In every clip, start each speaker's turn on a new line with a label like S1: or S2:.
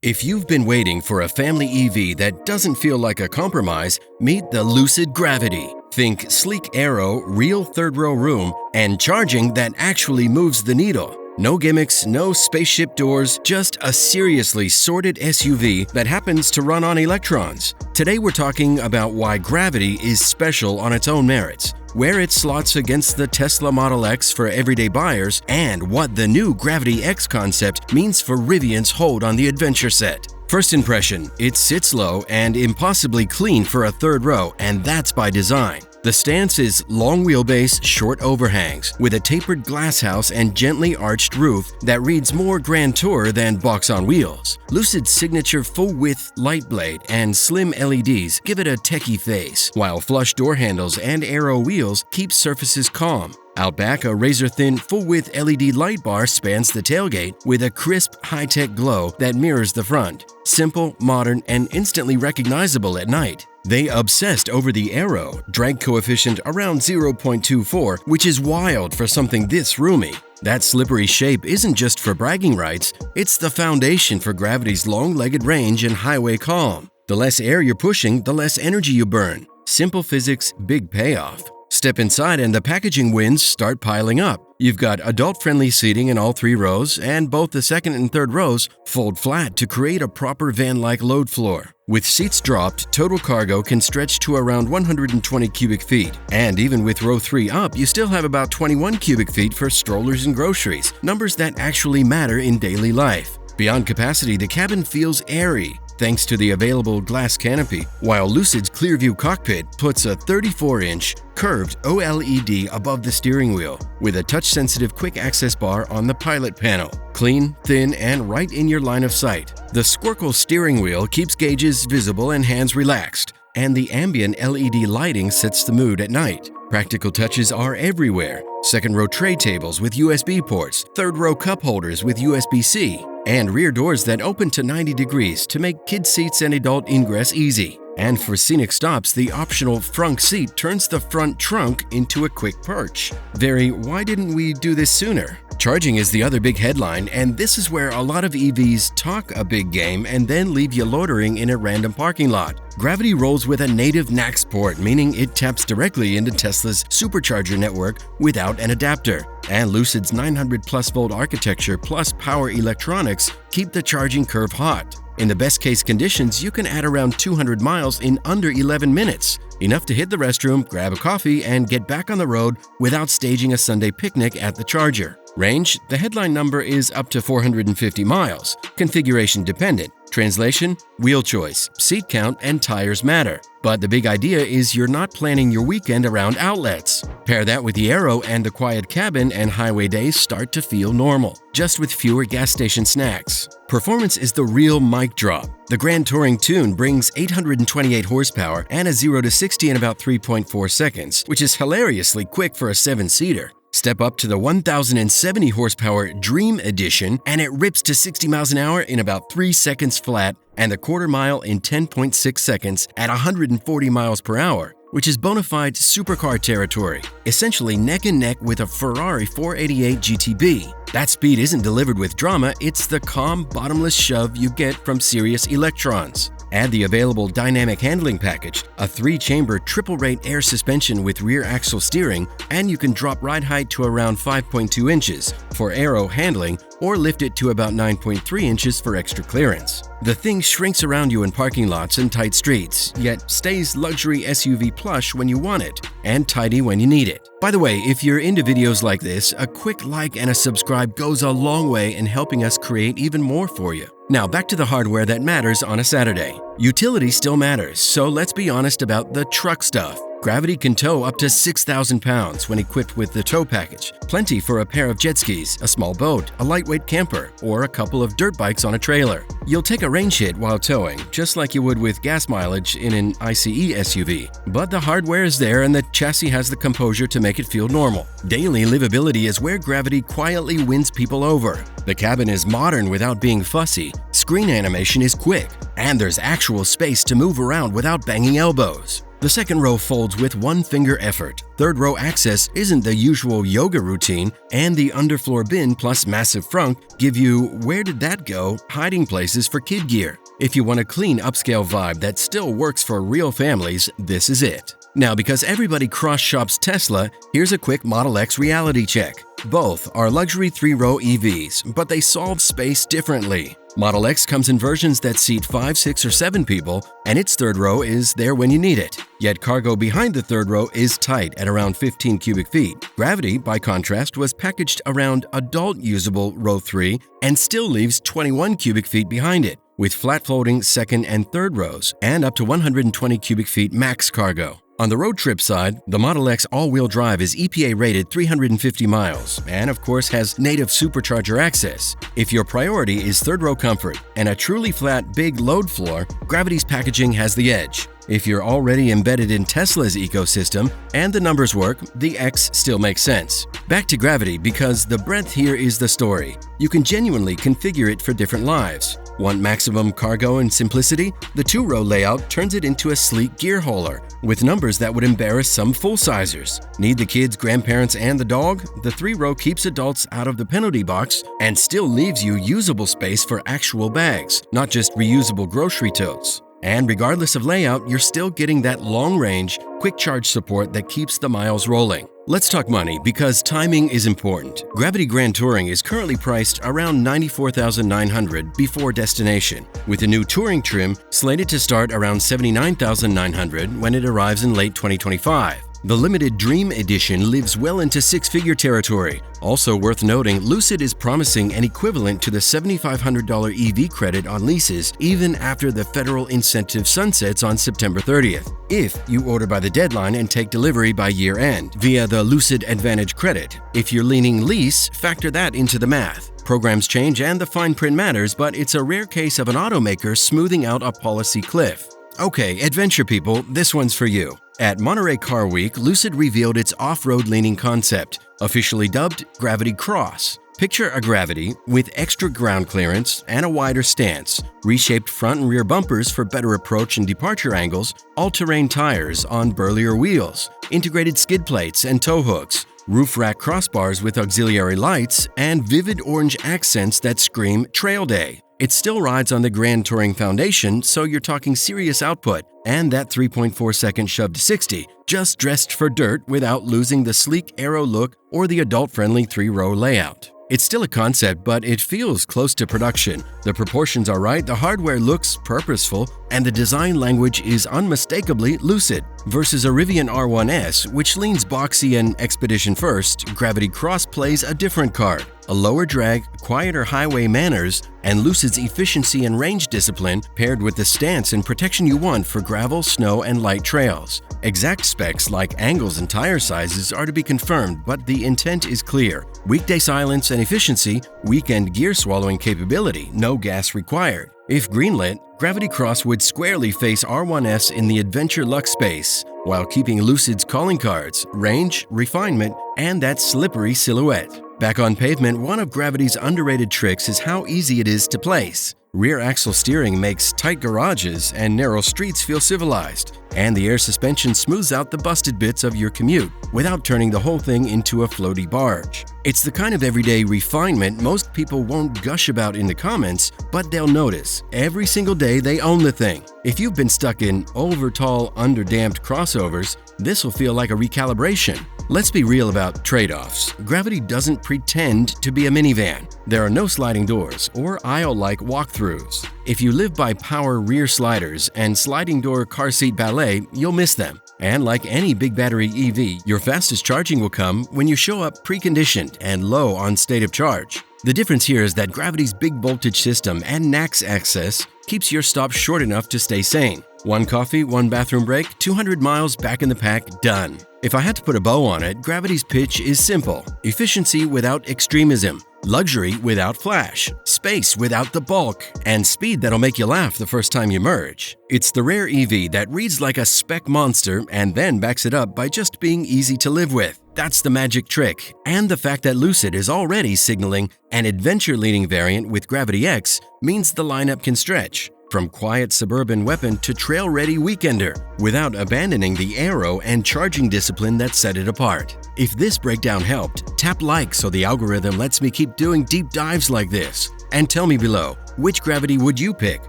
S1: If you've been waiting for a family EV that doesn't feel like a compromise, meet the Lucid Gravity. Think sleek aero, real third-row room, and charging that actually moves the needle. No gimmicks, no spaceship doors, just a seriously sorted SUV that happens to run on electrons. Today we're talking about why Gravity is special on its own merits, where it slots against the Tesla Model X for everyday buyers, and what the new Gravity X concept means for Rivian's hold on the adventure set. First impression, it sits low and impossibly clean for a third row, and that's by design. The stance is long wheelbase, short overhangs, with a tapered glasshouse and gently arched roof that reads more grand tour than box on wheels. Lucid's signature full-width light blade and slim LEDs give it a techy face, while flush door handles and aero wheels keep surfaces calm. Out back, a razor-thin, full-width LED light bar spans the tailgate with a crisp, high-tech glow that mirrors the front. Simple, modern, and instantly recognizable at night. They obsessed over the aero, drag coefficient around 0.24, which is wild for something this roomy. That slippery shape isn't just for bragging rights, it's the foundation for Gravity's long-legged range and highway calm. The less air you're pushing, the less energy you burn. Simple physics, big payoff. Step inside and the packaging wins start piling up. You've got adult-friendly seating in all three rows, and both the second and third rows fold flat to create a proper van-like load floor. With seats dropped, total cargo can stretch to around 120 cubic feet. And even with row 3 up, you still have about 21 cubic feet for strollers and groceries, numbers that actually matter in daily life. Beyond capacity, the cabin feels airy, thanks to the available glass canopy, while Lucid's Clearview cockpit puts a 34-inch curved OLED above the steering wheel, with a touch-sensitive quick-access bar on the pilot panel. Clean, thin, and right in your line of sight. The Squircle steering wheel keeps gauges visible and hands relaxed, and the ambient LED lighting sets the mood at night. Practical touches are everywhere. Second-row tray tables with USB ports, third-row cup holders with USB-C, and rear doors that open to 90 degrees to make kid seats and adult ingress easy. And for scenic stops, the optional front seat turns the front trunk into a quick perch. Why didn't we do this sooner? Charging is the other big headline, and this is where a lot of EVs talk a big game and then leave you loitering in a random parking lot. Gravity rolls with a native NACS port, meaning it taps directly into Tesla's supercharger network without an adapter. And Lucid's 900+ volt architecture plus power electronics keep the charging curve hot. In the best case conditions, you can add around 200 miles in under 11 minutes. Enough to hit the restroom, grab a coffee, and get back on the road without staging a Sunday picnic at the charger. Range, the headline number is up to 450 miles. Configuration dependent. Translation, wheel choice, seat count, and tires matter. But the big idea is you're not planning your weekend around outlets. Pair that with the aero and the quiet cabin and highway days start to feel normal, just with fewer gas station snacks. Performance is the real mic drop. The Grand Touring Tune brings 828 horsepower and a 0 to 60 in about 3.4 seconds, which is hilariously quick for a 7-seater. Step up to the 1,070 horsepower Dream Edition and it rips to 60 miles an hour in about 3 seconds flat and a quarter mile in 10.6 seconds at 140 miles per hour, which is bona fide supercar territory, essentially neck and neck with a Ferrari 488 GTB. That speed isn't delivered with drama, it's the calm, bottomless shove you get from serious electrons. Add the available dynamic handling package, a 3-chamber triple-rate air suspension with rear axle steering, and you can drop ride height to around 5.2 inches for aero handling or lift it to about 9.3 inches for extra clearance. The thing shrinks around you in parking lots and tight streets, yet stays luxury SUV plush when you want it and tidy when you need it. By the way, if you're into videos like this, a quick like and a subscribe goes a long way in helping us create even more for you. Now back to the hardware that matters on a Saturday. Utility still matters, so let's be honest about the truck stuff. Gravity can tow up to 6,000 pounds when equipped with the tow package. Plenty for a pair of jet skis, a small boat, a lightweight camper, or a couple of dirt bikes on a trailer. You'll take a range hit while towing, just like you would with gas mileage in an ICE SUV. But the hardware is there and the chassis has the composure to make it feel normal. Daily livability is where Gravity quietly wins people over. The cabin is modern without being fussy, screen animation is quick, and there's actual space to move around without banging elbows. The second row folds with one-finger effort. Third row access isn't the usual yoga routine, and the underfloor bin plus massive frunk give you where did that go hiding places for kid gear. If you want a clean upscale vibe that still works for real families, this is it. Now, because everybody cross-shops Tesla, here's a quick Model X reality check. Both are luxury 3-row EVs, but they solve space differently. Model X comes in versions that seat 5, 6, or 7 people, and its third row is there when you need it. Yet cargo behind the third row is tight at around 15 cubic feet. Gravity, by contrast, was packaged around adult-usable row 3 and still leaves 21 cubic feet behind it, with flat-floating second and third rows and up to 120 cubic feet max cargo. On the road trip side, the Model X all-wheel drive is EPA-rated 350 miles and, of course, has native supercharger access. If your priority is third-row comfort and a truly flat, big load floor, Gravity's packaging has the edge. If you're already embedded in Tesla's ecosystem and the numbers work, the X still makes sense. Back to Gravity, because the breadth here is the story. You can genuinely configure it for different lives. Want maximum cargo and simplicity? The 2-row layout turns it into a sleek gear hauler with numbers that would embarrass some full-sizers. Need the kids, grandparents, and the dog? The 3-row keeps adults out of the penalty box and still leaves you usable space for actual bags, not just reusable grocery totes. And regardless of layout, you're still getting that long-range, quick-charge support that keeps the miles rolling. Let's talk money, because timing is important. Gravity Grand Touring is currently priced around $94,900 before destination, with a new Touring trim slated to start around $79,900 when it arrives in late 2025. The limited Dream Edition lives well into six-figure territory. Also worth noting, Lucid is promising an equivalent to the $7,500 EV credit on leases even after the federal incentive sunsets on September 30th, if you order by the deadline and take delivery by year-end via the Lucid Advantage credit. If you're leaning lease, factor that into the math. Programs change and the fine print matters, but it's a rare case of an automaker smoothing out a policy cliff. Okay, adventure people, this one's for you. At Monterey Car Week, Lucid revealed its off-road leaning concept, officially dubbed Gravity Cross. Picture a Gravity with extra ground clearance and a wider stance, reshaped front and rear bumpers for better approach and departure angles, all-terrain tires on burlier wheels, integrated skid plates and tow hooks, roof rack crossbars with auxiliary lights, and vivid orange accents that scream Trail Day. It still rides on the Grand Touring foundation, so you're talking serious output, and that 3.4-second shove to 60, just dressed for dirt without losing the sleek aero look or the adult-friendly 3-row layout. It's still a concept, but it feels close to production. The proportions are right, the hardware looks purposeful, and the design language is unmistakably Lucid. Versus a Rivian R1S, which leans boxy and expedition first, Gravity Cross plays a different card. A lower drag, quieter highway manners, and Lucid's efficiency and range discipline paired with the stance and protection you want for gravel, snow, and light trails. Exact specs like angles and tire sizes are to be confirmed, but the intent is clear. Weekday silence and efficiency, weekend gear swallowing capability, no gas required. If greenlit, Gravity Cross would squarely face R1S in the adventure luxe space, while keeping Lucid's calling cards, range, refinement, and that slippery silhouette. Back on pavement, one of Gravity's underrated tricks is how easy it is to place. Rear axle steering makes tight garages and narrow streets feel civilized, and the air suspension smooths out the busted bits of your commute without turning the whole thing into a floaty barge. It's the kind of everyday refinement most people won't gush about in the comments, but they'll notice every single day they own the thing. If you've been stuck in over-tall, under-damped crossovers, this will feel like a recalibration. Let's be real about trade-offs. Gravity doesn't pretend to be a minivan. There are no sliding doors or aisle-like walkthroughs. If you live by power rear sliders and sliding door car seat ballet, you'll miss them. And like any big battery EV, your fastest charging will come when you show up preconditioned and low on state of charge. The difference here is that Gravity's big voltage system and NACS access keeps your stop short enough to stay sane. One coffee, one bathroom break, 200 miles back in the pack, done. If I had to put a bow on it, Gravity's pitch is simple. Efficiency without extremism, luxury without flash, space without the bulk, and speed that'll make you laugh the first time you merge. It's the rare EV that reads like a spec monster and then backs it up by just being easy to live with. That's the magic trick. And the fact that Lucid is already signaling an adventure-leaning variant with Gravity X means the lineup can stretch. from quiet suburban weapon to trail-ready weekender, without abandoning the aero and charging discipline that set it apart. If this breakdown helped, tap like so the algorithm lets me keep doing deep dives like this. And tell me below, which Gravity would you pick?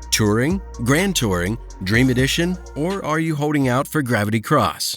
S1: Touring, Grand Touring, Dream Edition, or are you holding out for Gravity Cross?